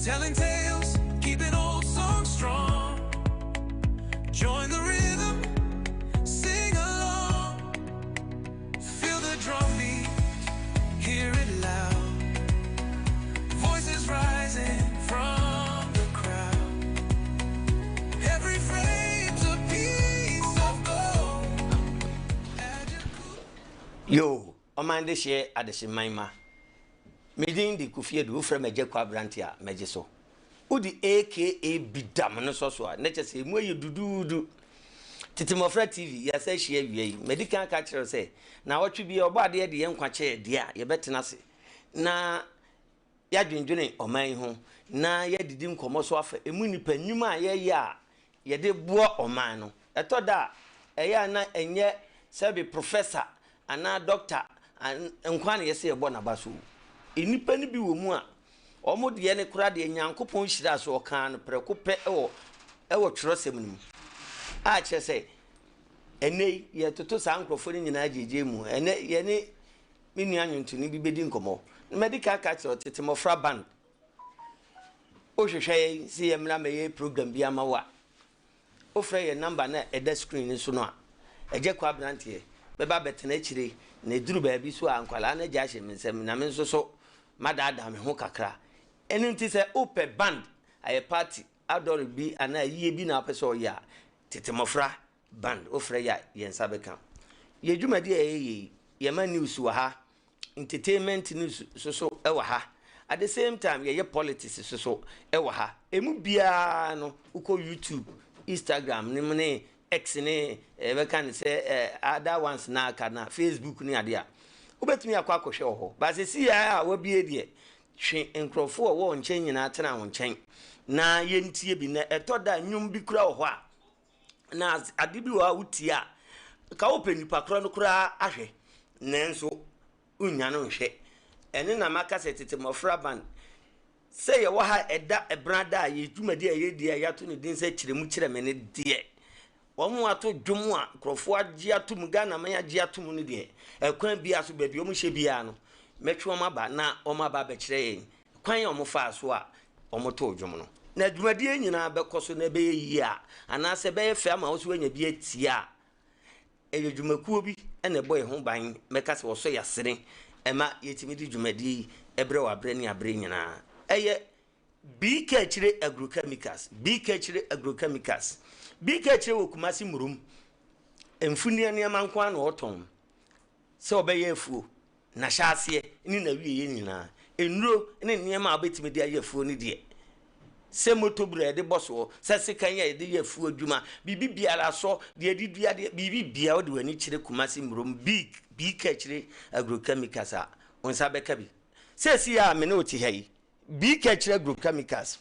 telling tales, keeping old songs strong. Join the rhythm, sing along. Feel the drum beat, hear it loud. Voices rising from the crowd. Every frame's a piece of gold. Yo, Oman this year at the Shimaima. Meeting the Kufia do from a Jacqua Brantia, Majiso. Udi AKA Bidam, no so, nature say, where you do. Titimofra TV, ya say she medical catcher say, now what you be your body at the young quache, dear, you better not say. Na ya dwendwene oman ho na ya didim komo so afa emu nipa nyuma ya de boa oman no etoda eya na enye sabi professor ana doctor nkwan ye se ebo na baso enipa ni bi wo mu a omo de ne kura de nyankopon hira so kan no preko pe ewo twerosem nim a che se ene ye toto sankrofo ni nyina jeje mu ene ye ne minu anwonto ni bi bedi nkomo medical catch or Titimofra band. O shey see emra me program bi amawa. O frey your number na e the screen so no a. Ejekwa brantie be ba betena chire na eduru ba bi so ankwala na ja hye mensem na men so madada me ho kakra. Enu nti se ope band aye party outdoor bi ana yiye bi na pese o ya Titimofra band o frey ya yensa beka. Ye dwumadi ye ma news wa ha. Entertainment news so ewa ha at the same time ye politics so ewa ha emu bia no uko YouTube Instagram ni mne X ni we can say other ones na aka na Facebook ni ade a ubetumi akwa akohwe ho ba se si ya wa bie de hwe enkrofo wo nchen nyina atena wo nchen na ye ntie bi na etoda nwum bi kura ho a na ade bi wa utia ka openipa kura no kura ahwe nenso unyano nhwe ene na maka se Titimofra band say ye wo ha eda ebrada ye dwumadi ye die ya to ne din se kiremu kireme ne die wo mu ato dwom a krofo agi atum Ghana man agi atum ne die ekwan bia so babi o mu hye bia no metwe o maba na o maba be kire yen kwan o mu fa so a o mu to dwom no na dwumadi nyina be koso na be yi a ana se be fe ama wo so anya bi atia eyo dwumakuo bi ene boy ho ban meka se wo so yasere ema yetimi di dwumadi ebre wa bre ni abre nyina eye BK chire agrochemicals BK chire wo Kumasi murum emfuni aniama nkwa na oton se obeye afuo na hyase ni na wiye nyina enuro ne niama abetimi di ayefuo ni de se motobura de boso se sekan ya de yafu adwuma bibi biara so de didua de bibi bia wo de wani kire Kumasi murum BK chire agrochemicals a onsa beka bi se si ya me no ti hai BK chire agrochemicals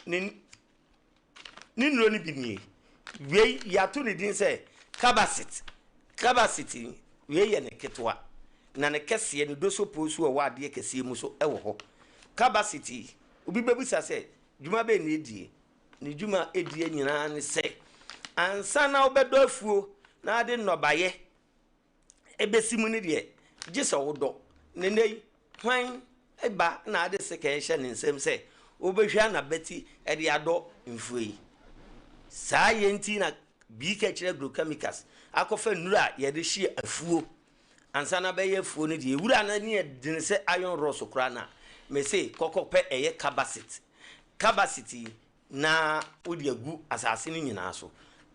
ni nro ni bini we ya to ne din se capacity we ye ne ketwa na ne kese ne doso posu o wa de kese mu so ewo ho capacity obi bebusa se djuma be ne die ne djuma edie nyina ne se ansa na obedo afuo na ade nnobaye ebesimu ne de gise wodo ne nei hwan eba na ade se kan hye ne nsem se obehwa na beti e de ado mfuyi saa yenti na BK chire agrochemicals akofa nura ye de hye afuo ansa na be ye afuo ne de wura na ne de se iron ross kra na me se kokope eye capacity na odi agu asase ni nyina so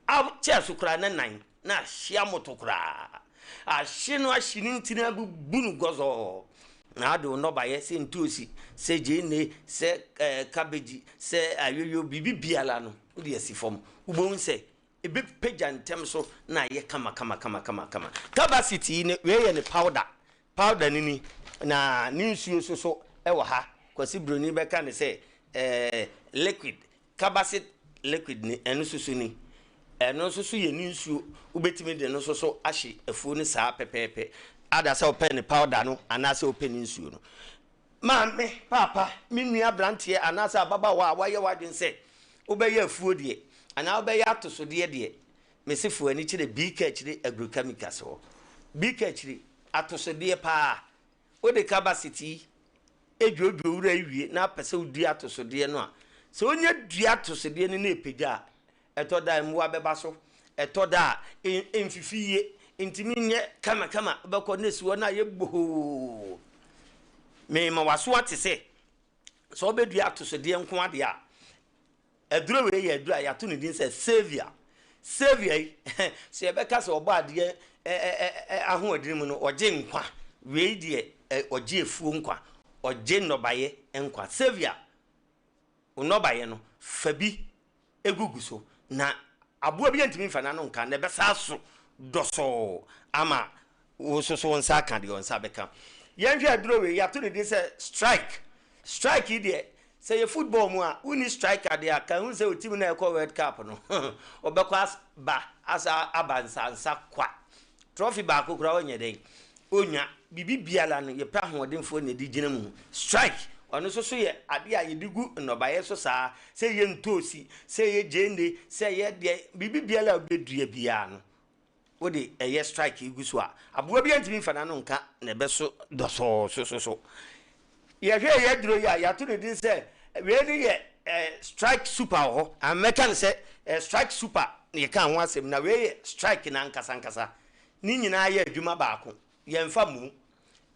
a chesu kra na nan na hia motokra a hye no ahye ni ntina bunu gozo na ado no baye se ntosi se jene se cabbage se ayoyo bibi biala no odi asifom ubon se ebe peja ntem so na ye kama capacity ne we ye ne powder nini na ni nsuo so ewo ha kwasi broni beka ne se liquid capacity liquid ni eno susu ni eno susu ye ni nsuo ubetimi de no so ahye afuo ni saa pepepe ada se open powder no anase open nsuo no mame papa minua brantie anase ababa wa ye wadin se obeye afuo de ana obeye atoso de mesifu ani kire BK kire agrochemicals ho BK kire atoso de pa o de capacity edwodwo wura wie na pese odua atosode no a se onya dua atosode ne na epegya etoda mwa beba so etoda emfifiye intimi nye kama beko nesuo na ye gbo me ma waso atese so obedua atosode nko ade a eduro we ye eduro ya to ne din se savior se ebeka se obo ade ahoodin mu no oje nkwa we die oje efuo nkwa oje nobaye nkwa savior unobaye no fabi egugu so na aboa bi antimi mfa na no nka na besa so doso ama wo so nsa ka de onsa beka yenhwe aduro we ya to ne din se strike ide say football mu a uni striker de aka hu say o team na e call World Cup no obekwa ba asa abansa kwa trophy ba kokura onye den onya bibi biala no ye pra hodenfo na di gina mu strike ono so ye ade a yedigu nobaye so saa say ye ntosi say ye jende say ye de bibi biala obedua bia no wo de eye strike iguso a aboa bi antimi mfa na no nka na beso doso so ye hwe ye duro ya to the say we ni ye strike super ho american say strike super ye kan ho asem na we ye strike na nkasa ni nyina ye adwuma baako ye mfa mu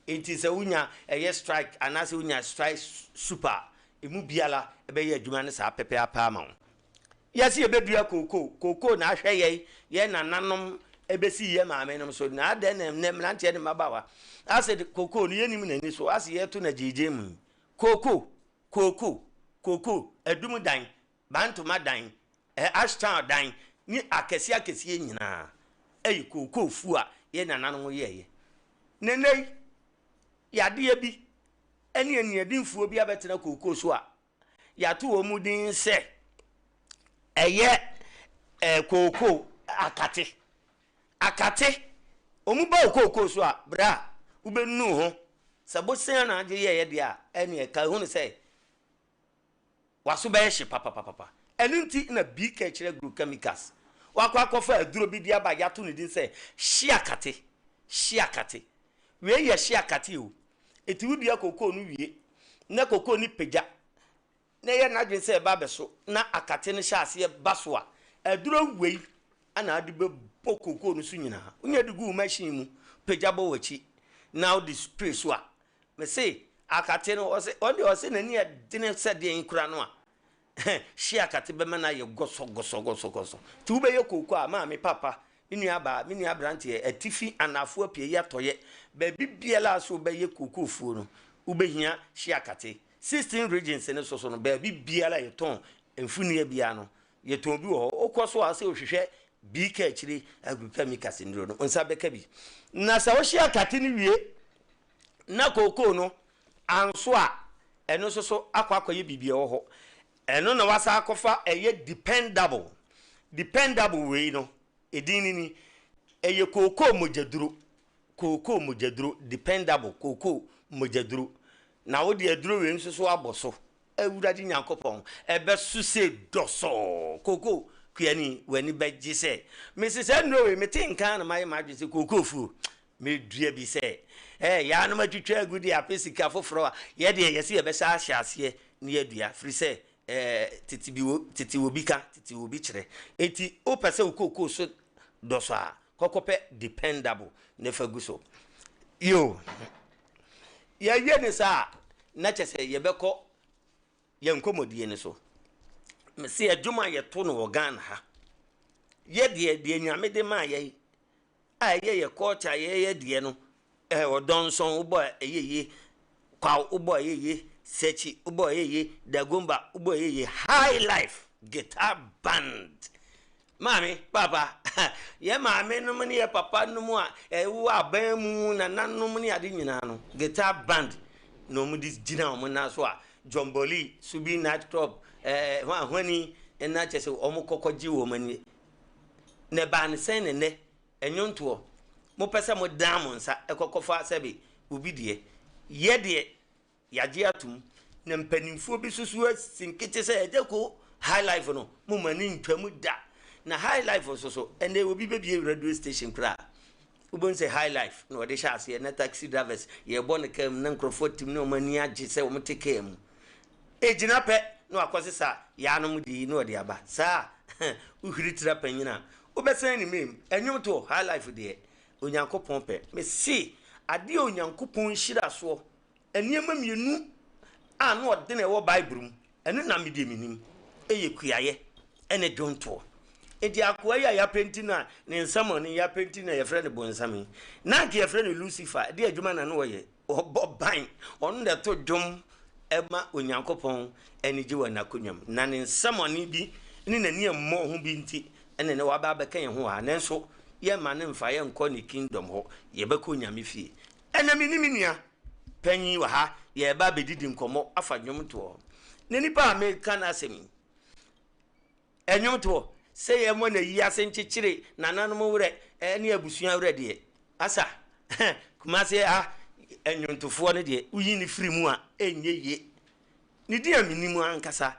enti se unya ye strike anase unya strike super emu biala ebe ye adwuma ne sa pepe apa ma yes ye bedua koko na ahwe ye nananom ebesi ye maame nom so na ade nem nante ne mabawa ase koko no yenim na ni so ase ye to na jeje mu koko edum dan bantoma dan ashtown dan ni akesi nyina koko fu a ye nananom ye nenei yade ya bi eni adinfuo bi abetena koko so a yato wo mu din se koko akate omu ba koko so a bra ubenu ho sabo sen na age ye de a eni ka hu ne se waso ba ye papa enunti na bika kire group chemicals wakwa kofa aduro bi dia ba yato ne din se shiakate we ye shiakate o eti wudua koko no wie na koko ni pegya na ye na dwen se ba beso na akate ne hyase baso a aduro wei ana ade be koko no so nyina unya de gu machine mu pegya bo wachi now the spray so a me say akate no o se na ni de ne se de nkura no a shi akate be mana ye goso tu be ye koko a ma me papa ini aba mini abrante atifi anafo apie ye toye ba bibiela so be ye koko fu no ubehia shi akate 16 regions ne so no ba bibiela ye ton enfuni e bia no ye ton bi wo okoso ase ohwehwe bika akire agriculture ndro no onsa beka bi na sa wo shi akate ni wie na koko no anso a eno so akwakoye bibia wo ho eno na wasa akofa eye dependable we no edini ni eye koko mojaduro dependable koko mojaduro na wo de aduro we nso aboso awurade nyankopon ebe suse doso koko kuani wani beji se mrs no we metin kan na mai madwe se koko fu me dua bi se ya no matwitwa agudi apesika foforo a ye de ye se ye be sha ahase ne adua firi se titi wobi kire eti o pese koko so doso a kokope dependable ne faguso yo ye ne sa na chese ye beko ye nkomodie ne so me se adwuma ye to no organ ha ye de nyame de ma ye ye culture ye de no odonson ubo ye kwa ubo ye sechi ubo ye dagomba ubo ye high life guitar band mami papa ye mami no mani ye papa no mu a wu aban mu na nanom ni ade nyina no guitar band no mu dis gina o mu na so a jomboli subi night club hwani na chese o mu kokoji wo mani ne ban sen ne enyonto mo pese mo damonsa ekokofa sebe obi de ye de yaje atum na mpanimfo bi susu asinkete se ejeko high life no mo mani ntwamu da na high life so ene obi bebie radio station kra ubon say high life no de sha ase na taxi drivers ye born kam na microphone tim no mani age say o mte kam ejina pe no akosesa ya no mudi no de aba sa uhiri tira panyina ubesen ni mem enwom to high life de onyankopon pe me see ade onyankopon hira so eniema mienu a no de na wo bible mu enu na mede minim eye kuaye ene jonto edi akwa ya pentina ne nsamo ne ya pentina ye frɛ ne bonsami na ke ye frɛ ne Lucifer de adwuma na no ye oboban onu de to dwom ema onyankopon eni ji wana konwam na ne nsamo ne bi ni na ne mmɔ ho bi nti ene ne waba abɛka ye ho a nanso ye ma ne mfa ye nkɔ ne kingdom ho ye bɛkɔ nyame fie ena minimia panyi wa ha ye ba bedidi nkomo afa dwom to ne nipa America na asemi enyom to say ye mo na yi ase nchichire na nanom wure ne abusua wure de asa kuma se enyomtofo ne de uyi ni firi mu a enye ye ni di aminimu ankasa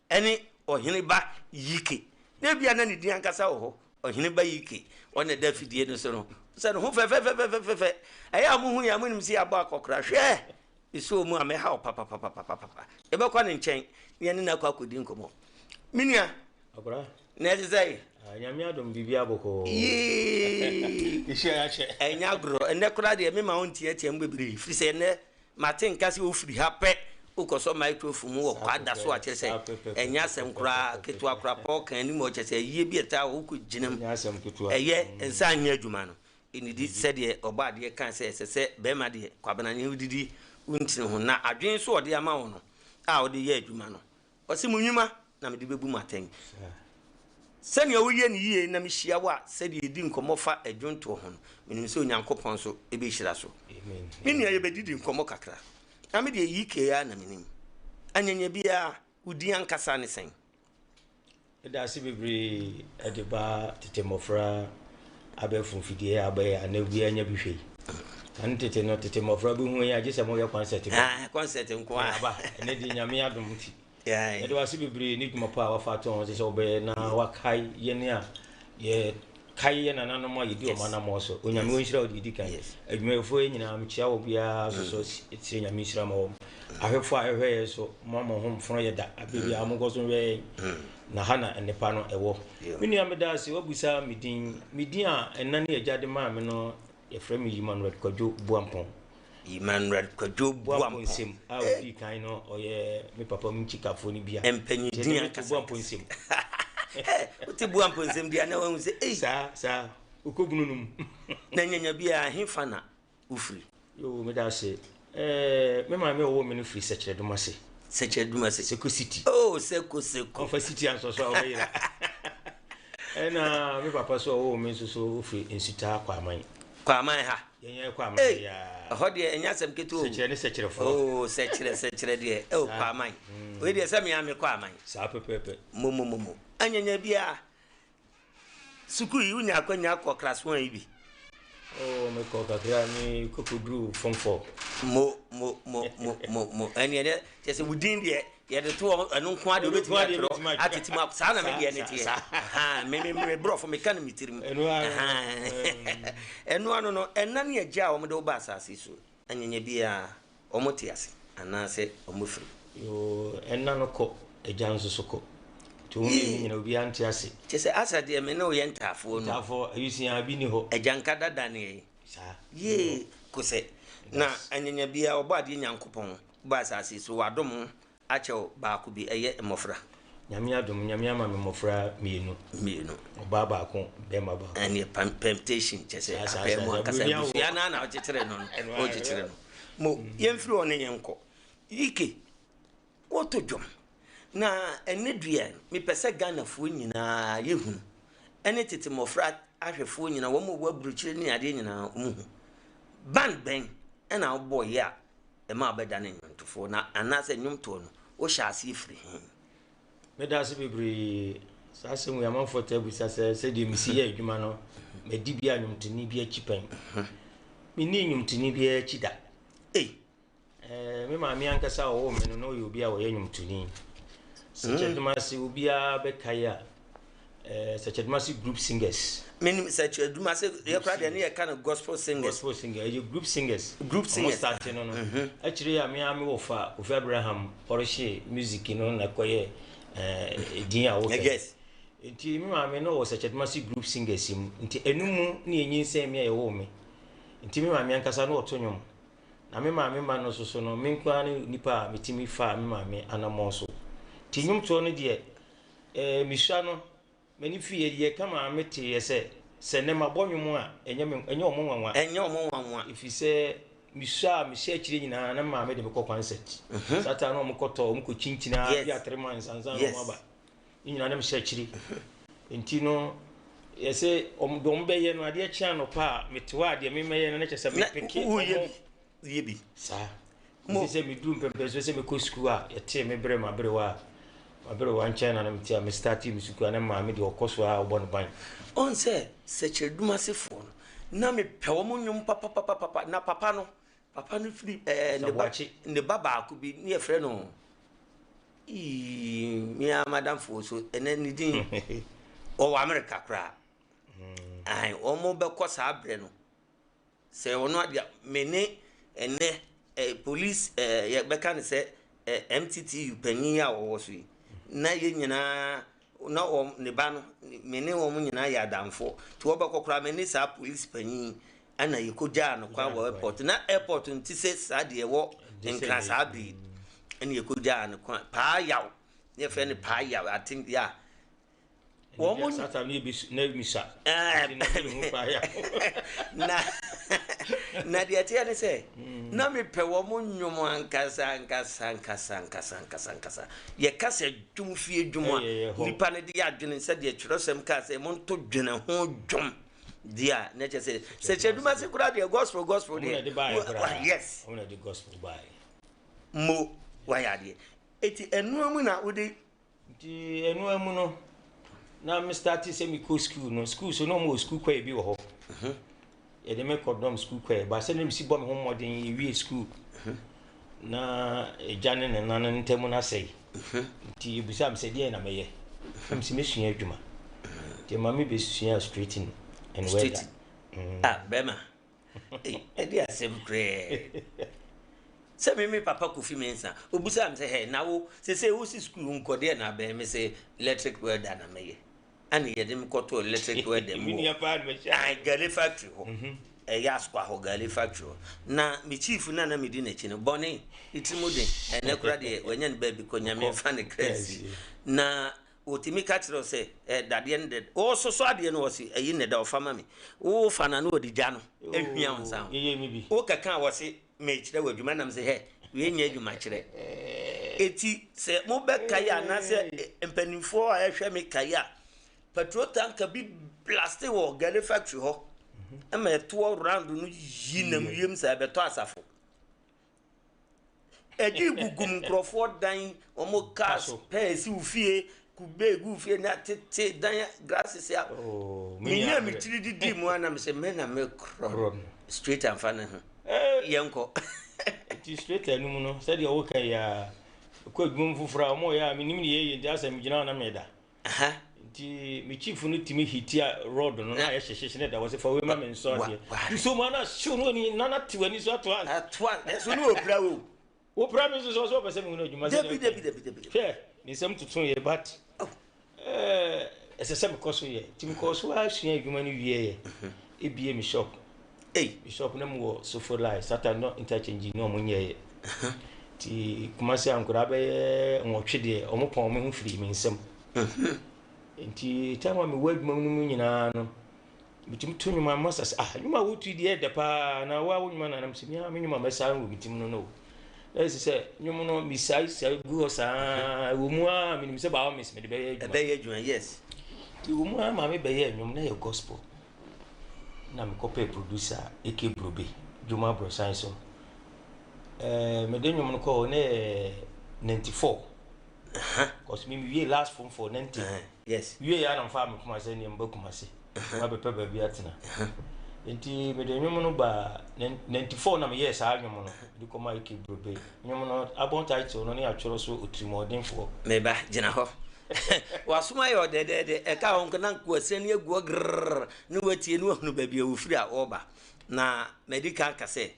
ene ohene ba yike na bia na ni di ankasa ho ohene ba yike one da fidie no so no se no ho fe aya mu hu ya mu nim si aba akokra hwe iso mu ame ha papa e be kwa ne nchen ne ne na kwa kodi nkomo minia akora na say nyame adom bibia boko ishe ache enya gro ene kura de me ma onti atie mbebiri firi se ne matin kasi ofiri ha pe ukoso microphone wo kwada so a chese enya sem kura ketu akura po kan ni mo chese yie bi eta wo ku ginam eye ensa anya adwuma no enidi said ye oba de kan se be ma de kwabana ne udidi untine ho na adwen so ode ama wo no a ode ye adwuma no osi munwuma na me de bebu maten sani oye ni yie na me hia wa sedi edi nkomofa adwonto ho no menim se onyankopon so ebe hira so amen meni ye bedidi nkomo kakra ame de yike ya na menim anyanya bia udi ankasa ne sen eda se bebre edeba tetemofra abefun fidie abaye anawi anya bihwe kan tetemofra bi hu ya gese mo ye concert concert nko aba ene di nyame adom ti yeah edo wasi bebre ni dwuma pa wa faton se obe na wakai ye ne a ye kai ye na nanom ye di o mana mo so onyame wonhira o di kan adwumafo nyina mchia wo bia so ti nyame hira mo ahwefo ahwe so mama ho mforo ye da abebi amogo so we na hana enepa no ewo mini ameda se wabusa midin a enane agade ma me no ye frame Emmanuel Kwadwo Buampon Emmanuel Kwadwo Buampon sim a odi kan no oye me papa mchikafo ni bia empanyi din akasa Buampon sim uti Buampon sim dia na wan se sa ukogununum na nyanya bia hefa na ufri yo me da se me ma me wo me no free sechere dumase Seko City oh Seko of city and so away ena me papa so wo me so free insita kwaman ha yenye kwaman ya ho de enya sem keto sechere fo oh sechere de oh kwaman we de sem ya me kwaman sa pepepe mo anyanya bia suku yi unya akwanya akọ class 1 ibi oh me ko kakra ni kokudru form 4 mo eni ene se wudin de ye de to anu nko ade obetimi atro atetima sa na me de ene tie ha me bro for me kan mi tirim enu anu no enna ne agya o mo de oba asase so anyanya bia o mo te ase ana se o mo firi yo enna no ko agya nso so ko to mi nyina obi ante ase se asa de me no ye ntafo no ntafo ayusia bi ni ho agya nkada da ne sa ye ko se na anyanya bia obade nyankopon ba asase so wadom achew ba ko bi eye mofra nyame adom nyame ama me mofra mienu oba ba ko be ma ba ani temptation chese ape mo akasa ya na o chechere no o chechere no mo yemfiri one yenko yike woto dwom na enedua me pese Ghana fu nyina yehunu ene tete mofra ahwefo nyina wo mo waburuchire ni ade nyina umuhu band ben ena obo ya e ma beda ne nyuntofo na anase nyumto no wo sha ase ifiri me da se bebre sase mu yamanfo tabu sase de misi ya adwuma no me di bia nyumtini bia chipen me ni nyumtini bia chida me ma mi ankasa wo me no yo bia wo ye nyumtini se cheduma se obi a be kaya Sachedmasi group singers. Meaning Sachedmasi, you cried any kind of gospel singers. Gospel singers, you group singers. Group singers. Actually, I mean, of Abraham Porsche music, you know, like Dia. Yes. Inti mi maame no was Sachedmasi group singers him. Inti enumu ni enyin se me ye wo me. Inti mi maame ankasa no otonwom. Na me maame ma no so no me nkwa ni nipa metimi fa me maame anamo so. Ti nwom to no de misha no mani fie de kama mete ye se ne mabonwom a enye omwanwa ifi se misha akire nyina na maame de me kɔ concert. Sata no omkoto omko chinchina bia 3 months anza no maba. Nyina na misha akire. Enti no yese omdom be ye no ade chia no pa metewa ade me meye no na kyese me peke yebi sa mo se me dum pempe so se me ko school a yete me bre ma bre wa China na mtia me start me school na ma me de okoso a obon ban on se Sachedmasi fo na me pewo mo nwum papa na papa no free ne baba ko bi ne frɛ no mi madam fo so ene ni din o wa America kra ai o mo be ko sa bre no se ono ade me ne ene police ye be kan se MTT panyin a wo so na ye nyina na o ne ba no me ne wo mo nyina ya damfo to wo be kokora me ne sa police panyin ana ye ko ja no kwa wo airport na airport nti se sa de wo nkra sa bi ene ye ko ja no kwa pa yaw ne fe ne pa yaw I think yeah wo mo sata ni bi na mi sa na de atia ne se na me pe wo mo nwom ankasa ye kasa dwumfie dwuma nipa ne de adwene se de twirosem ka se mo nto dwene ho dwom dia na che se Sachedmasi kura de gospel de yes omna de gospel by mo waya de eti enu amu na odi ti enu amu no na me start se me ko school so no mo school kwa bi wo ho e de me kodom school kwa ba se nem si bo me ho modern wi school na ejane ne nan ntemu na sei ti busam se de na meye am si me sua adwuma ti ma me be sua straighten and weather bema e dia sem kre se me papa Kofi Mensah obusam se he na wo se wo si school nko de na be me se electric welder na meye ani ye dem koto electric welder mo Gali factory ho yaskwa ho Gali factory na mi chief na mi di na chi no boni itimo de ene kura de wanya ne ba bi ko nyame fa ne crazy na otimi ka tiro se dade ne de o so ade no wosi ayi ne da ofama me wo fa na no odi gya no ehwia wonsa o kaka wosi me kire wadwuma nam se he we nya adwuma kire eti se mo be kaya na se empanimfo a ehwe me kaya petrol tanker bi plastic wo Gali factory ho ama to round no yinam yem sa be to asafo edi gugum crofo dan omo cars pesi ufie kube gu ufie na tete dan grasses ya minya mitiri didi mu ana me se me na me cro straight and fan ho yenko ti straight anu mu no se de wo kan ya ko adwum fufura omo ya minim ne ye ndi asam gina na me da ti mi chief no timi hitia road no na ye hyehye ne da wo se fa we ma me nso ade so ma na show no ni na tiwani so ato so no opra wo pra me so pese me no adwuma se debi hwe ni sam tutun ye but ese sem ko so ye timi ko so a sua adwuma ni wie ye ebie mi shop shop na mo so for life Saturn no interchange no mo nye ye ti kumase ankura be nwotwe de omopon me ho firi mi nsem enti tama me wadwuma no nyina no bitim to nyuma masas nyuma wotu de de pa na wa nyuma na nam se mi nyuma mesa wo bitim no esi se nyuma no mi sai gu sa wo mu a mi se ba wo mis me de be adwuma yes ti wo mu a ma me be ye nyum na ye gospel na me kope producer Eke Brobe Juma Bro Science me de nyum no ko ne 94 cause me we last form for 90 yes we ya na fa me kuma se ne mba kuma se ma be pe ba bi atena enti me de nyum no ba 94 na me yes a nyum no di ko Eke Brobe nyum no abon title no ne atworo so otrimoden for me ba gina ho wasoma yo de e ka on kana ko sene egu grrr ne watie ne wahunu ba bia wo firi a oba na medical kase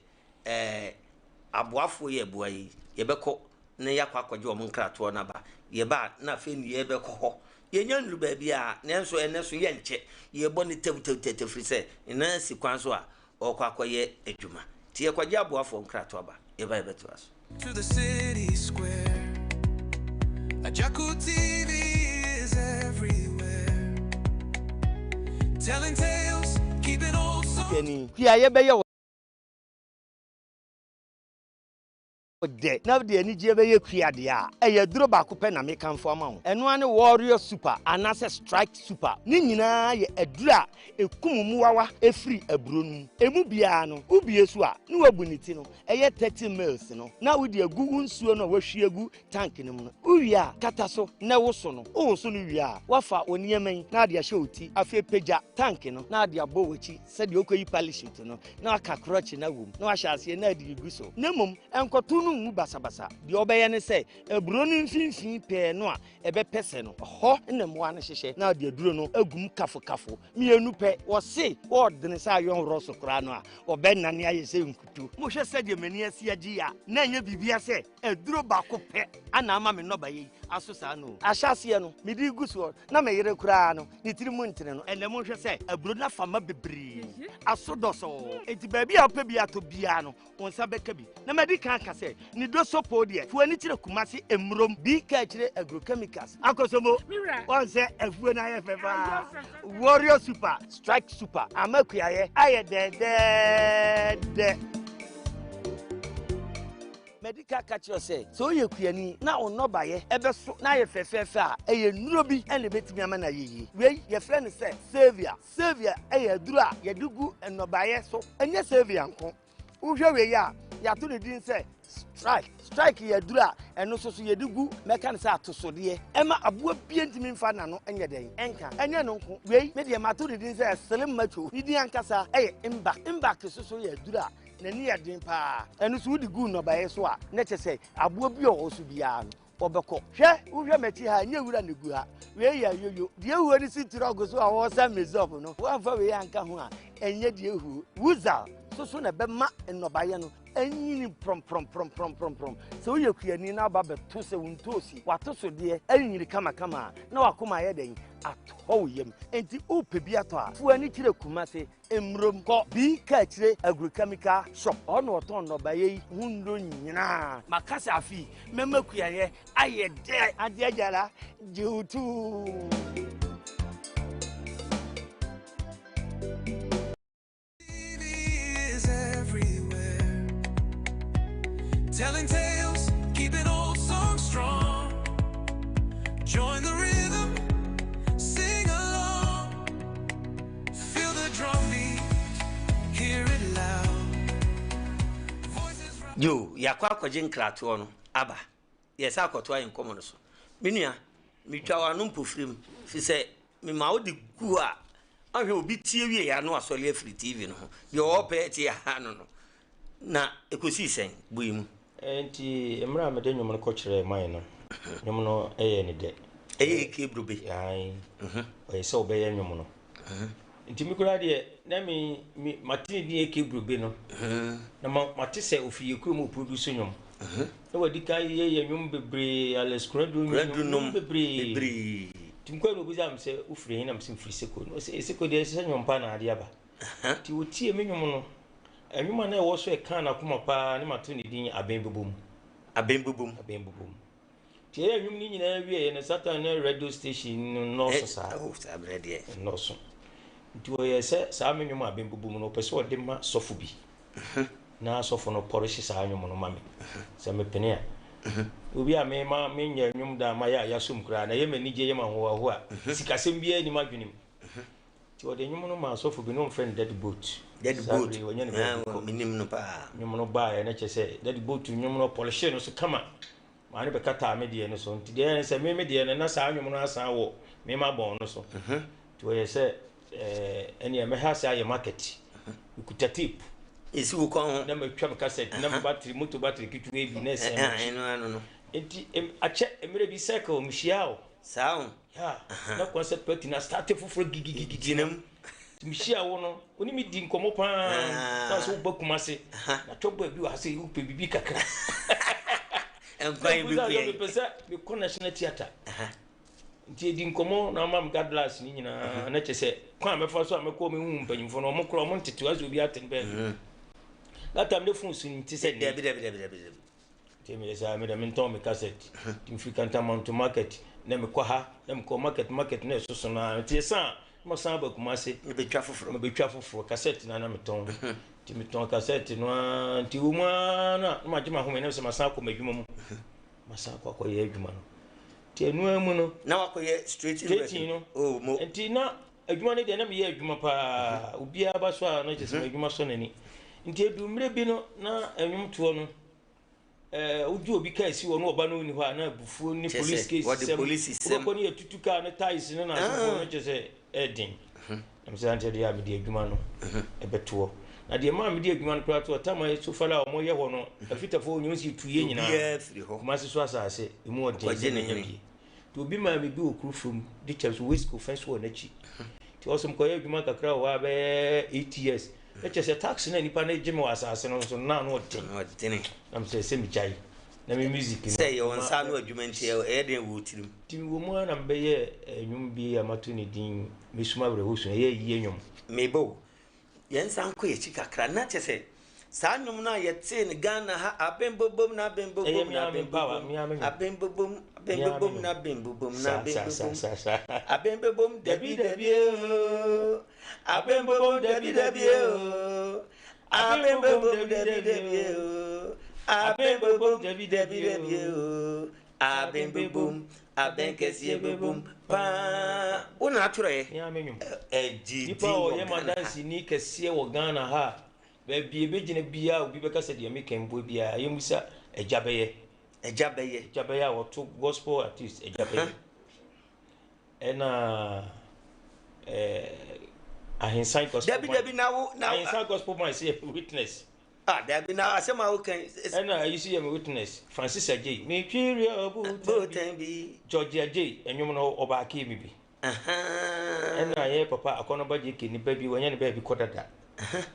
aboafo ye boa yi ye beko ne yakwa kwaje o nkrato na ba ye ba na fe ni ye beko ho ye nya nru ba bia ne nso ene so ye nche ye bo ne firi se ina si kwan so a o kwa akoye adwuma ti ye kwaje aboafo nkrato ba ye ba beto aso to the city square. A Jaco TV is everywhere, telling tales, keeping old songs. de na de ani je be ye kuade a eye duro ba ko pe na me kan fo ma ho eno ane warrior super anase strike super ni nyina ye adura ekum mu wawa efiri aburo nu emu bia no ubie su a ne wabuniti no eye 30 mils no na wudi agu nsuo no wahwie agu tank ni mu no uwia kata so na woso no woso no wia wafa oniemen na de ahye oti afi peja tank no na de abo wachi se de okoyi parachute no na aka crotch na wum na wahye ase na de gu so nemum enkoto mu basabasa di obeye ne se eburo ni mfinfin pe no a ebe pese no ho nnemwa ne hyehye na de aduro no agum kafo mienu pe wo se odene sa yon roso kra no a obe nane aye se nkutu mo hwe se de mani asi agi ya na nya bibia se aduro ba ko pe ana ama me no ba yi aso sa no ahyase no me di guso na me yere kra no ni tiri mu ntene no ene mo hwe se aburo na fama bebri aso doso enti ba bia ope bia to bia no wonsa beka bi na me di kan ka se ni do sopo de fu ani kire kumase emrom bi ka kire agrochemicals akosomo wonse afu na ye fefa warrior super strike super amakuaye aye de medical catch say so ye kuani na onobaye ebe so na ye fefefe a eye nuro bi ene betimi ama na yeyi we ye friend say savior eye duru a ye dugu enobaye so enye savior nko uhwe we ya to ne din say strike ye duru a eno so ye dugu meka say atosode ema aboa bie ntimi mfa na no enye den enka enye no nko we me de ma to ne din say slim macho ni din ankasa eye imba so ye duru a nani ya din pa enu so di gu no bae so a na chese abo bi o so bia no obeko hwe uhwe meti ha nya wura ne gu ha we ya yoyo die hu ani sitiro go so a wo sa mezop no wa fa we anka ho a enye die hu wuza so na be ma no bae no anyini prom so ye kuani na ba beto se wontosi wato so de anyini kama na wakoma ye den atho yem enti ope bi ato a fu ani kire kumase emrom ko bi ka kire agrochemical shop ono oton no ba ye hundo nyina makasa afi mema kuaye aye de ade ajala jutu telling tales, keeping old songs strong. Join the rhythm, sing along. Feel the drum beat, hear it loud. Voices yo yakwa kwaje nkrato no aba yesa akoto ayin komo no so menua mitwa wanu mpofrim fi se me ma odi gu a ahwe obi tie wie ya no asole afri tv no de ope tie ha no na ekosi sen buimu enti emra me de nwom no kɔkyerɛ man no nwom no ɛyɛ ne de ɛyɛ kebrube ai ɔyɛ sɛ ɔbɛyɛ nwom no enti mi kura de na mi matini bi kebrube no na mate sɛ ofiye kuro mu produce nwom na wadi ka yɛ nwom bebre Alex Credo nwom bebre tim ko no bi zam sɛ ofiri na msim free seko no sɛ seko de sɛ nwom pa na ade aba ti wotie me nwom no enwuma na wo so e kan na kuma pa ne mato ne din abembobom ti enwum ni nyina wie ne Saturn radio station no so sa sabrede no so ti wo ye se sa menwum abembobom no pese o de ma sofo bi na sofo no polish sa enwum no mame se me pene a obi a me ma me nya enwum da ma ya som kra na ye mani je ye ma ho a sikasem bia ni madwenim ti o de enwum no ma sofo bi no friend dead boat minim no pa nyum no ba ya na chese that boat nyum no polish no so kama ma ne be kata me de no so nti de se me de no na sa nyum no asan wo me ma bon no so ti o ye se eni me ha sa ye market ikuta tip isi wo kon na me twa me cassette na me battery motor battery kitu e bi na se no enti ache emre bi cycle mhia o Sound. Yeah. Na concert party na start for gigigiginem. Mishia wono, oni mi di nkomo pa. Na so ba kumase. Na tobo bi wa se u pe bibi kakra. Enkwai bi ku ye. Pesa be national theater. Nti di nkomo na mam gadlas ni nyina na chese kwa me fa so ameko me hu mpanyimfo no mo kro mo ntetu azu bi aten be. That time the phone sun ti se Debi. Temi sa me da minton me cassette. Tim fi kanta mount to market. Na me kwa ha, na me ko market na so na ti sa mo san ba kuma se me betwa foforo cassette na me ton. Ti me ton cassette no ti wo na ma jima ho me na se ma san ko madwuma mu. Ma san ko ye adwuma no. Ti enu amu no na wakoye straight no. Oh mo. Enti na adwuma ne de na me ye adwuma pa. Obi aba so a na je se adwuma so nani. Nti edu mre bi no na enwum to no uju obi ka esi wo no oba no ni ho na bufuo ni police case sem ko ni etutu ka na ties no na so no je se edin am se ante de ya me de adwuma no ebeto na de ma me de adwuma no pra to tama so fala o mo ye ho no afitafo onyu si tuye nyina kuma se so asase emu odin ne nyabi to obi ma me bi okuru from de chance waste ko fence wo na chi ti osum ko ye adwuma kakra wa be 8 years eche se tax na nipa na jime wa asase no so na no odin am se mi jai na me music no say you nsa no adwuma nti e den wo tirim ti wo mu na mbe ye enwum bi amato ne din mesuma bre hosu ye yi enwum mebo yen san ko ye chi kakra na che se sa nwum na ye te ne Ghana ha abembobom na abembobom na abembobom abembobom na abembobom na abembobom debi o abembobom debi o abembobom debi o abembobom debi o abembobom abenkesie bobom pa una ature ye amenwum ejidi nipa o ye madansi ni kese wo Ghana ha be begina bia obi be kase de mekembo bia ye musa ejabeye wo to gospel artist ejabeye ena ahinsan gospel debi now ahinsan gospel man say witness debi now asema wo kan ena you see me witness Francis Ajay me twiri obutambi George Ajay enwum no oba aka mi bi ena ye papa akono baje ke ni baby wanya ne baby kodada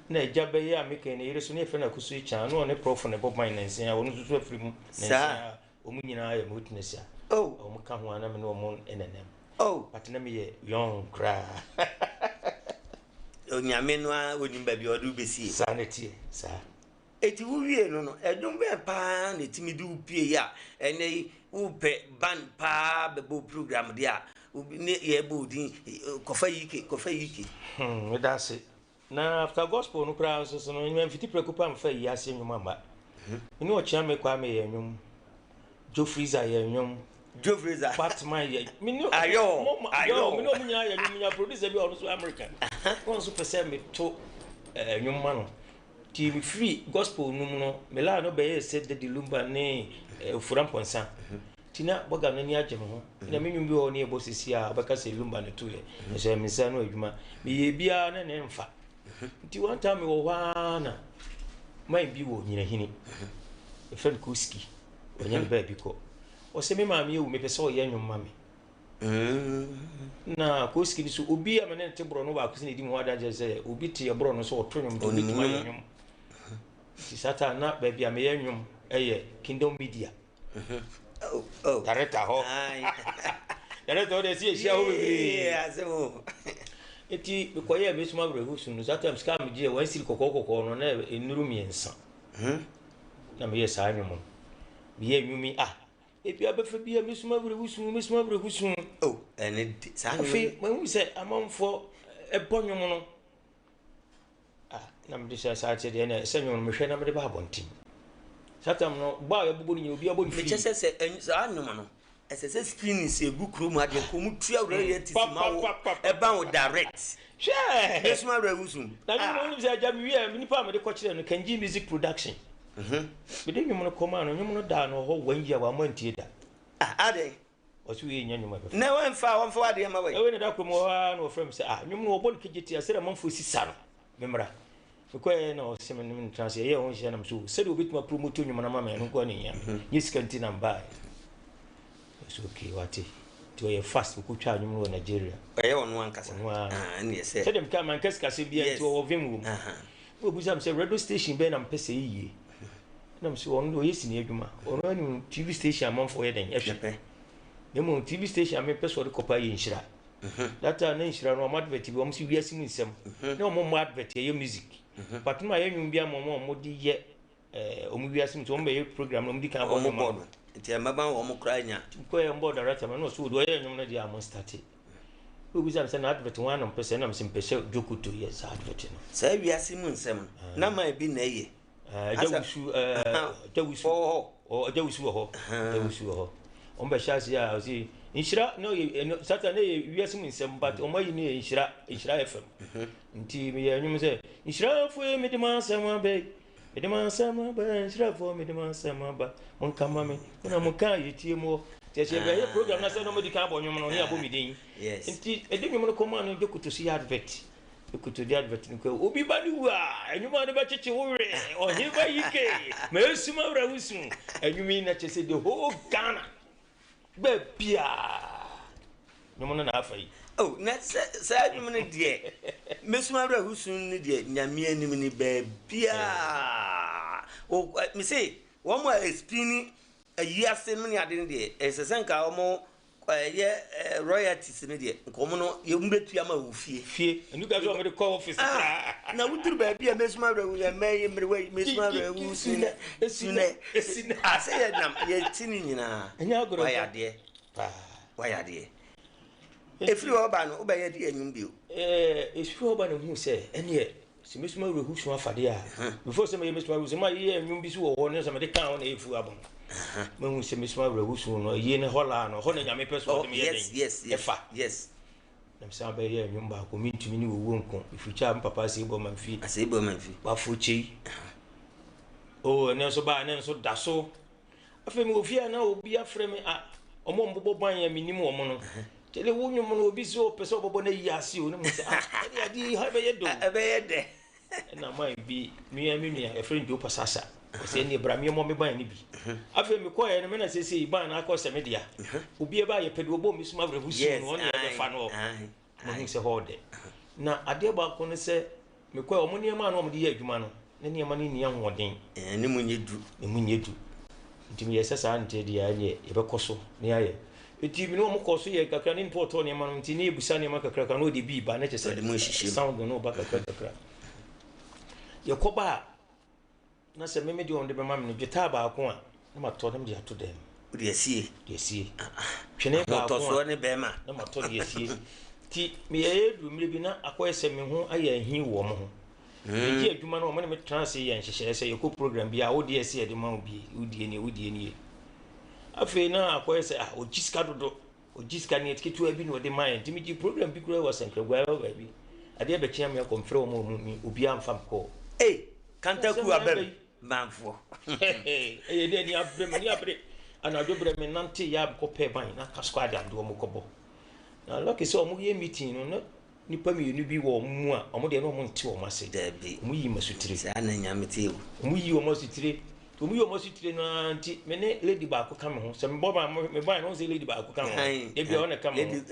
na ejabeye ameke ne yereso ne fe na kusu cha no ne prof ne bob mine nsen a wono susu afiri mu nsen omu nyina ya witness ya omu ka ho ana me no omu enenem but na me ye young cry onyame no a onimba bi odu besi sanity sa eti wo wie no edum be pa na timi du pie ya ene wo pe ban pa be bo program dia ne ye bo din kofa yiki me da se na after gospel no cry so no nyam fiti preocupa mfa yi ase nwuma ma ni o chia me kwa me ye nwum Joe Freezer ye nwum Fatman ye mini ayo mini o munya ye nwum nya producer bi on so American on so pese me to nwum ma no ti free gospel num no me la no be ye said the lumba ne furamponsa tina boga no ni agye me ho na me nwum bi o ne e bosisi a obeka se lumba ne to ye so me sa no adwuma me ye bia na ne mfa nti one time we wana mai bi wo nyina hini e friend Kuski onye be bi ko o se me ma me wu me pese o ye nwum ma me na Kuski so obi amene te bro no ba kusi ne di mu ada je se obi te e bro no so o to nwum do bi tu ma nwum ti sata na ba bi ame ye nwum eye Kingdom Media director ho director de si e sia ho be asemo eti bekoye mesuma brehusu no zatam scam je wan siri kokoko no na enuru miensa na me yesa anwum me ye nwumi ebi abefa bi mesuma brehusu ene sa anwum me se amanfo ebonwum no na me disa sa ate de na se nwum me hwe na me de ba bontin zatam no ba ya bubu ni obi aboni fi me chese se anwum no ese screen se gu krom ade ko mu tua wure tisi ma wo e ba wo direct share mesuma brehusu na me se ajami wi am nipa me de ko kire no Kanji Music Production me de nwum no koma no nwum no da no ho wanji wa mantie da ade osu ye nya nwum ba na wonfa ade ma we we ne da ko mo wa no frame se nwum no obon kigiti asere manfo sisa no memra because no se me translate ye won she na so se de obituma promote nwum na ma me no ko ne ya yiskanti na mba it's okay wati to ye fast ko twa anwum no Nigeria ɛyɛ ɔno ankasa ne yɛ sɛ dem ka man kɛse bia to wo vim wom wo busam sɛ radio station bɛ na mpɛsɛ yiye na mso ɔno do yɛ sini adwuma ɔno anu TV station amanfo yɛ den ɛhwɛ nemo TV station ame pɛsɛ ɔde kɔpa yɛ nhyira data na nhyira no advert bi ɔmo si wiase mu nsɛm na ɔmo mo advert yɛ music but no ayɛ nwum bia mo de yɛ ɔmo wiase mu so ɔmo bɛ program no ɔmo di kan ɔmo board nti maba ɔmo kra nya ko yɛ board director ma no so do yɛ nwum no de amo start we busam sɛ na advert one na mpɛsɛ na mse mpɛsɛ jokuto yɛ sa advert no sa wiase mu nsɛm na ma bi na yɛ jawusu ho on be shasi ya osi inshira no sata ne wiase mu nsɛm but o mayi ne inshira FM nti me ya nyum sɛ inshira fo me de ma nsɛm abe inshira fo me de ma nsɛm aba mon kama me na mo kan yetie mo tiɛsɛ bɛ program na sɛ no medi kan bɔ nyum no ne abo me din nti edi nyum no kɔma no jokuto si advert ekuto di advert nko obi ba ni wa enwuma ne ba cheche wo re ohe ba yike ma esuma wra wusu enwumi na chese the whole Ghana ba bia nyomo na afa yi oh na sa enwum ne de mesuma wra wusu ne de nyame anim ni ba bia o me say wo mo expini ayiase me ne ade ne de esesenka wo mo royalties ne de nkomo no ye mbetua ma wo fie enu ga so me de call office na wuduru ba bia mesuma wra wu me mrewe mesuma wra wu sune ase ye nam ye tini nyina enya agoro wayade efiri oba no oba ye de anyum bio efiri oba no hu se ene se mesuma wra hu so afade a before se me mesuma wu se ma ye anyum bi so wo ne se me de kan wo na efu abon Mun se misma rewusu no ye ne hola no ho na nyame peso de me ye yes na msa ba ye nwum ba ko mintumi ni wo nko ifucha papa se bo manfi ba fuchi o ne so ba ne so daso afa mi ofia na obi afre me a omo mbobo ban ya minim omo no tele wo nwum no obi so pese obobo na yi ase o ne mo se ah adi ha be ye do de na mai bi mi e friend do pasasa se ni bra mi mo me ban ni bi afa mi ko ye ne me na sese ban na akọ se me dia obi e ba ye pede obo mi suma revusu no on ye be fa no mo se hode na ade ba ko ne se me ko omo ne ma no mo de ye adwuma no ne ne ma ni ni ahoden ne mo nyedu nti mi ye sesa ante dia ye be koso ne aye eti mi no mo koso ye kakra ne poto ne ma no nti ne ebusa ne ma kakra ka no de bi ba ne che se sound no ba kakra ye ko ba na se meme di on de be ma me no dweta ba ko a na ma to dem de ato dem de asie twene ba to so ne be ma na ma to de asie ti me ye du mire bi na akoyese me ho aye ahin wo mo ho e adwuma no mo ne me trans ye nhyehyɛ se ye ko program bi a wo de asie de ma wo bi wo die ni afi na akoyese o jiska dodo o jiska ni etiketu abi no de ma ye timi ji program bi kura wa sankragwa ba bi ade be chia me akomfre wo mo obi amfam ko kanta ku abem manfo e de ni abre ana do bre me nante ya ko pe ban na ka squad ando mo ko bo na lucky so mo ye meeting no nipa mi enu bi wo mu a mo de no mo nti wo mase dabi mo yi masutire sa na nyame te wo mo yi wo masutire to mo yi wo masutire na nti me ne lady ba ko ka me ho se me bo ba me ban no se lady ba ko ka me e bi o na ka me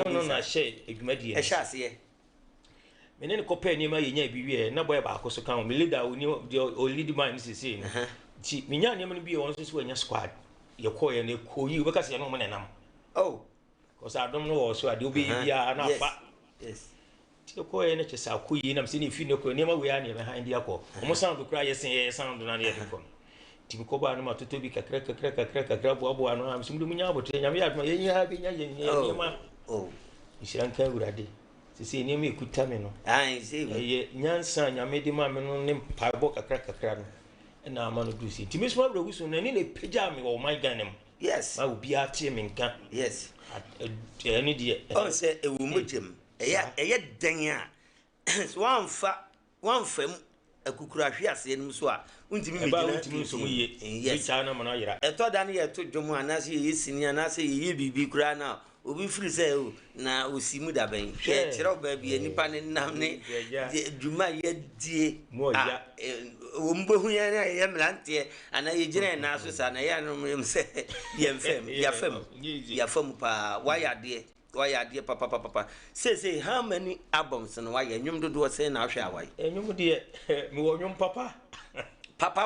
no na share edwumadi e sha ase mene ne kopa ni ma yenya bi wie na boy ba akoso kan me leader oni o lead man sisi no ti menya ne ma no bi won so anya squad ye ko ye ne ko yi we ka se no mo nenam ko sa dom no wo so ade obi bia na fa ti ko ye ne chesa ko yi na se ne fi ne ko ne ma we ya ne me han dia ko mo sound kura ye sen ye sound na ne ye ko ti ko ba no ma to bi kakra bo no am sum du munya abotre nyame ya ma ye nya bi nya ye ma ishiran kan urade sisi ni me kuta me no ye nyansa nyame di ma me no ne paibo kakra no na ama no du si ti me so abra wusu na ni le peja me o my ganem ma obi atie me nka ni die on se ewu mojem eya den a so wanfa akukura hwe ase nim so a untimi me gina untimi so mu ye cha na mo na yira eto da ne ye to dwomu anase ye sini anase ye bibi kura na obi free say o na osimu da ban hwe kire oba bi nipa ne nam ne dwuma ye die mbo hu ya mlante ana ye gina na so sa na ya no mem se ya fam pa waya de papa say how many albums no waya nwum dodo say na ahwe awai nwum de me wo nwum papa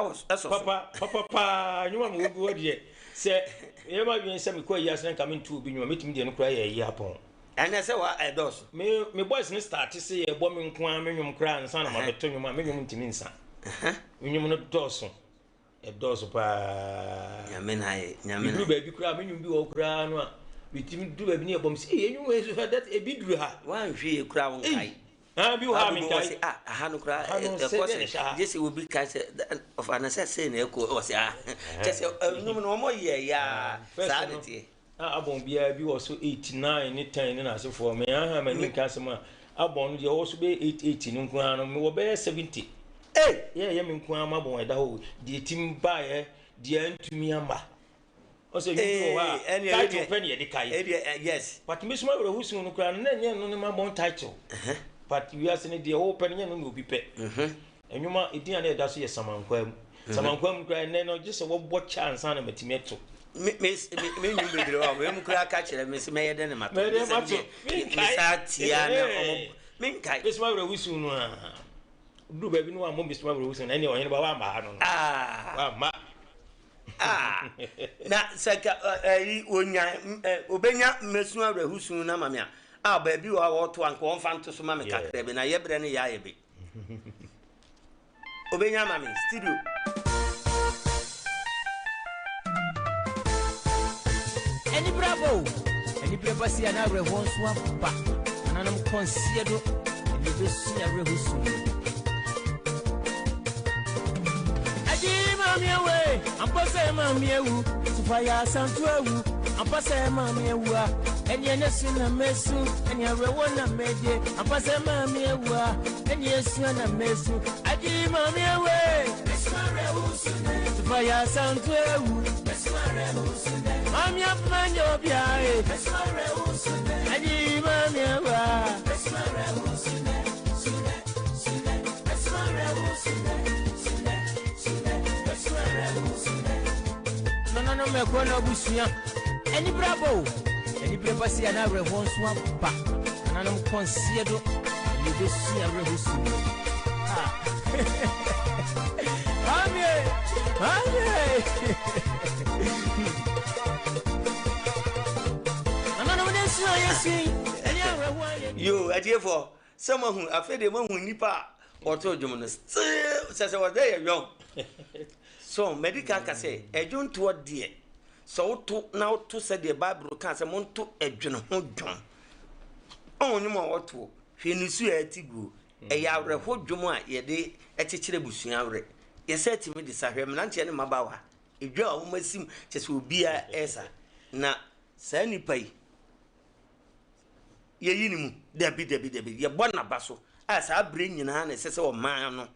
was eso papa nwum am wo de se ye ma bi se me ko ya se nka me ntu obi nwum metimi de no kra ye apon ana say wa edos me boys ni start say ye bo me nko a me nwum kra nsa na ma beto nwum a me nwum ntimi nsa nwum no doso edoso pa nyame na baby kra me nwum bi wo kra no a bitimi du baby ni ebom say ye nwum so that e bi duru ha wan hwe kra won kai bi wo ha me kai ha no kra e ko se jesi wo bi kai se of an say na e ko o se jesi nwum no mo ye ya sa de tie abon bia bi wo so 89 ni 10 na se for me ha ma ni ka se ma abon no je wo so be 88 ni nko an me wo be 70 ye me nko an ma bon eda ho de tim ba ye de antumi amba o se you know ha title pen ye de kai yes but me suma we husun no kra na nye no ma bon title but we are saying the whole pen nye no obi pe enwuma edin na eda so ye samankwam kra ne no je se wo bo chance na matimi to me nyum bedre wa we mu kra ka kire me se me ye de ne mato me sa tia na me kai me suma we husun no a du baby no am me suma we husun na ne onye ba wa ma no wa ma na saka onya obenya mesu awrahusun na mamia ba bi wa woto anko on fanto so mame kakra be na yebre ne ya yebe obenya mame studio Any bravo si ana awrahonso apa ananam konsiedo ni besu awrahusun Mamiawe, ampase mamiewu, sufaya santuewu, ampase mamiewu, eni enesu na mesu, eni arewo na meje, ampase mamiewu, eni esu na mesu, aji mamiewe, sufaya santuewu, mamia manyo biae, aji mamiewu, no me kono busuya eni brabo si ana rehonso apa ananam konsiedo ni besuya rehusu amie ananam desuya yesi eni rehuan yo adiefo samahu afede mahu nipa oto dwom no se was there young so medical ka say ejunto de so to na to say the bible kan say monto edwene ho dwom onyu mo woto hwe nisu atigu eya awreho dwom a ye de ekekere busua awre ye say timi de sahwe mnanche ne mabawa edwa wo masim chese obi a esa na sa nipa yi ye yinimu dabi ye bona baso asa abre nyina na sese o man no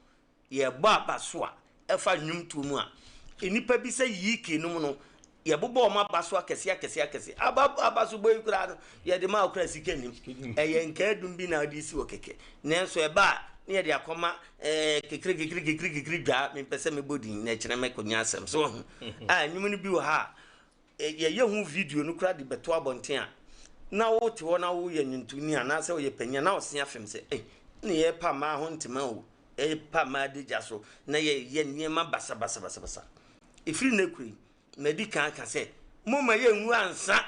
ye ba baso a efa nwum tu mu a enipa bi se yiki no no ye bobo ma baso akese abaso boy kura no ye de ma okura sikenim eye nka adum bi na odi si okeke nenso e ba ne ye de akoma kekere dwa me pese me bodi na kire me konya asem so nwum no bi wo ha ye hu video no kura de beto abonten a na wo te wo na wo ye nyuntuni ana se wo ye panya na wo se afem se ne ye pa ma ho ntima wo pa ma de jaso na ye niema basa ifiri na kuri medical ka se mo ma ye nwu ansa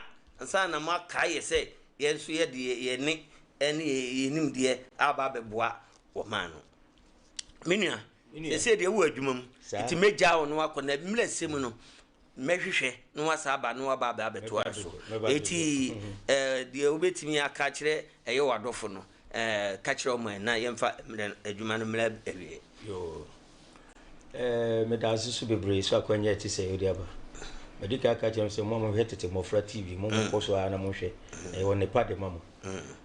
na ma ka ye se ye nso ye de ye ne ene ye nim de aba beboa wo ma no menua se de wo adwumam iti meja wo no akona mlese mu no mehwehwe no wasa aba no aba beto aso eti de obetimi aka kire eye wadofo no ka kire o man na yemfa adwuma no mla ewie yo me da su bebre so akwanya ti se yodi aba medika ka chem se mo hwetete mo fra tv mo ko so ana mo hwe wo ne pade mamo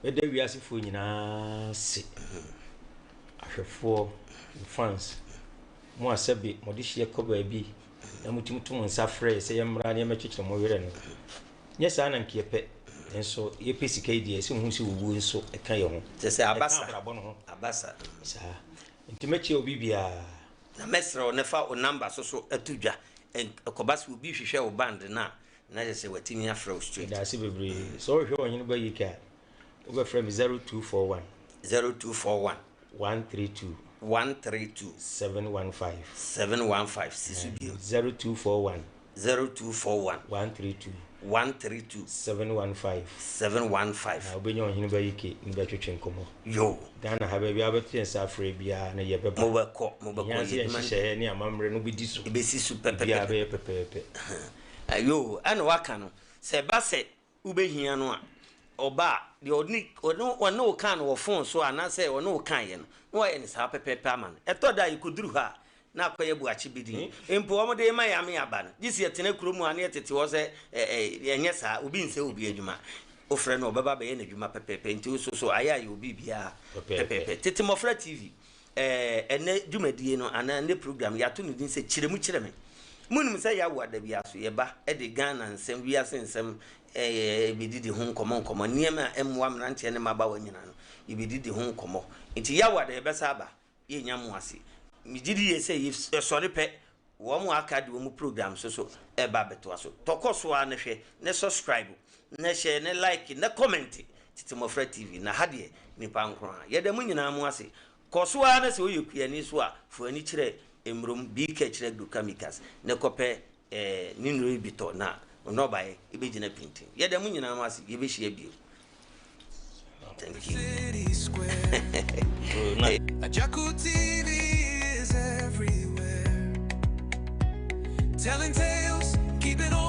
me da wi asifo nyina se ahwefo fans mo asabe mo de hye ko ba bi na mutumtum nsa frɛ se yemra ne metwekye mo were no nye sa na nkepe enso ye pesika idie se hu se wuwu nso eka ye ho se abasa sa ntimeche obi bia na mesro ne fa o number so atudwa ekobas obi hwehwe o band na je se watimi afro street da se bebre so hwe onyin ba yika o be frame 0241 132 715 0241 132 715 obenya onhin ba yike ni ba twetwe nkomo yo Ghana ha ba bia beto ensa afre bia na ye beba mo ba ko ye hye ni amamre no bedi so be si super pepe bia be pepe ayo ana waka no se ba se ubehia no a oba de ono kan wo phone so ana se ono kan ye no no ye ni sa pepe aman eto da ikuduru ha na akoye bu achi bidi empo omo de ma ya me aba no gisi etene kuromu ane etete wo se enye sa obi nse obi adwuma ofre no baba be ye na adwuma pepe nti so aya ye obi bia pepe tete mofra tv ene dwumadie no ana ne program ya to no din se kiremu kireme munum se ya wada bia so ye ba e de Ghana nsem bia sensem bididi ho nkomo niema emwa mrante ne maba wanyina no ibididi ho nkomo nti ya wada ye besa ba ye nyamu ase mijidi ye say sorry pe wo mu akade wo mu program so eba beto aso tokoso a ne hwe ne subscribe ne share ne like ne comment titi mofra tv na hade nipa nkro a ye da mu nyina mu ase koso a ne se oyekuani so a fu ani kire emrom bi ka kire Glucamicas ne kope ni nro bito na no bae ibegina pinti ye da mu nyina mu ase ye be hia bio. Thank you. Ajaku TV is everywhere, telling tales, keeping on.